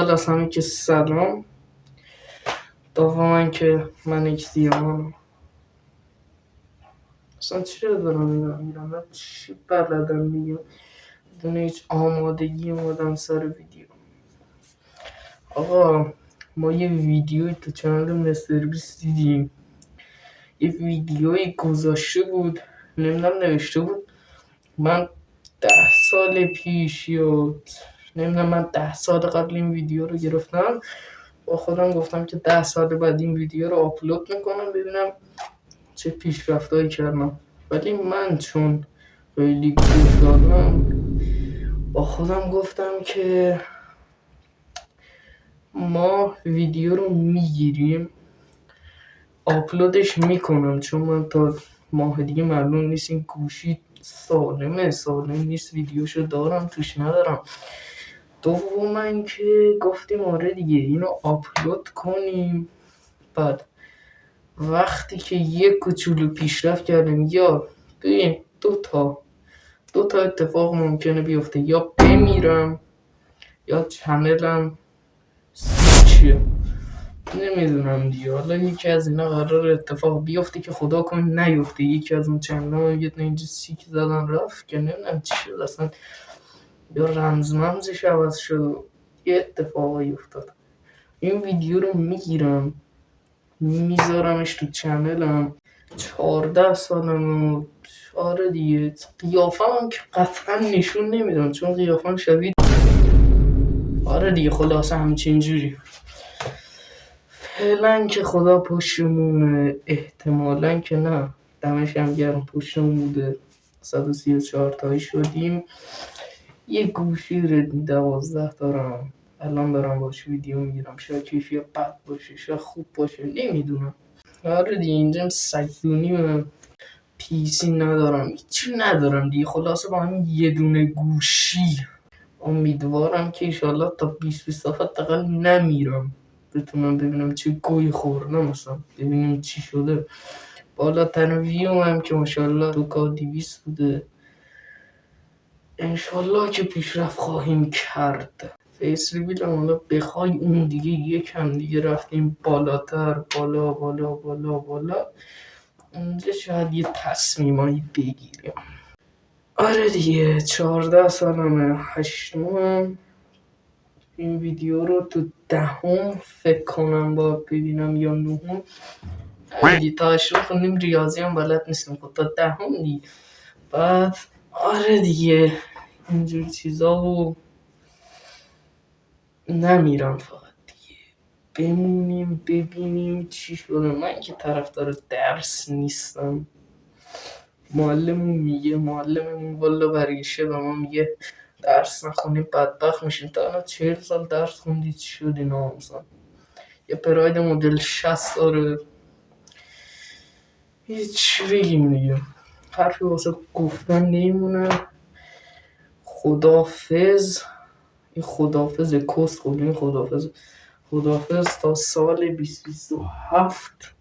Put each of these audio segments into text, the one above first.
اول از همه که سلام. دوما که من یک زیرمانم. اصلا چرا دارم اینا میرم؟ من چی بلدم میگم بدون هیچ آمادگی اومدم سر ویدیو. آقا ما یه ویدیوی تو چنل مستر بیست دیدیم. یه ویدیوی گذاشته بود، نمیدونم نوشته بود من 10 سال پیش یا نمیدونم من 10 سال قبل این ویدیو رو گرفتم، با خودم گفتم که 10 سال بعد این ویدیو رو آپلود میکنم ببینم چه پیشرفتایی کردم. ولی من چون خیلی گوشادم با خودم گفتم که ما ویدیو رو میگیریم آپلودش میکنم، چون من تا ماه دیگه معلوم نیست این گوشی سالم نیست، ویدیوشو دارم توش ندارم. دوم اینکه گفتیم آره دیگه اینو آپلود کنیم، بعد وقتی که یک کوچولو پیشرفت کردیم یا ببین دو تا اتفاق ممکنه بیفته، یا بمیرم یا چنلم سوچیه، نمیدونم دیگه. حالا یکی از اینا قرار اتفاق بیفته که خدا کنه نیفته. یکی از اون چنلم یه اینجا سیک زدن رفت که نمیدونم چی شد، اصلا یا رمزش عوض شد و یه اتفاقی افتاد. این ویدیو رو میگیرم میذارمش تو چنلم. 14 سالم. آره دیگه قیافم هم که قطعا نشون نمیدم چون قیافم شبیه آره دیگه خلاصه همچین جوری. فعلا که خدا پشتمونه، احتمالا که نه، دمش هم گرم پشتمون بوده. 134 تایی شدیم. یه گوشی ردمی 12 دارم، الان دارم باش ویدیو میگیرم. شاید کیفیت بد باشه شاید خوب باشه نمیدونم. آره دیگه اینجا سکتونی پیسی ندارم، هیچی ندارم دیگه. خلاصه با همین یه دونه گوشی امیدوارم که ایشالله تا 20 حداقل نمیرم، بتونم ببینم چه گوی خوردم، مثلا ببینیم چی شده. بالاترین ویوم هم که ماشاءالله 2K200 بوده. انشالله که پیشرفت خواهیم کرد. فیس ریویل هم حالا بخوای اون دیگه یکم دیگه رفتیم بالاتر، بالا بالا بالا بالا، اونجا شاید یه تصمیمایی بگیریم. آره دیگه 14 سالمه، 8م. این ویدیو رو تو 10م فکر کنم با ببینم یا 9م. دیگه تا 8م خوندیم، ریاضی هم بلد نیستم، خب تا 10م دیگه. بعد آره دیگه اینجور چیزا و نمیرم، فقط دیگه بمونیم ببینیم چی شده. من که طرفدار درس نیستم. معلممون والا برگشته به ما میگه درس نخونی بدبخت میشین. تا الان 40 سال درس خوندی چی شد اینا؟ مثلا یه پراید مدل 60 داره، هیچ بگیم دیگه، حرفی واسه گفتن نمیمونه. خدافز. این خدافز کس خود، این خدافز تا سال 2027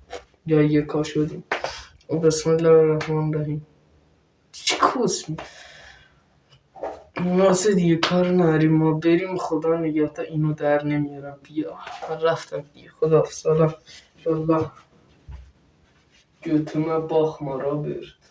یا یکا شدیم. و بسم الله الرحمن الرحیم. چی کس می ناسه دیگه کار نریم، ما بریم. خدا نگهتا اینو در نمیارم. بیا من رفتم دیگه، خدا سلام. انشالله götüme bakma Robert.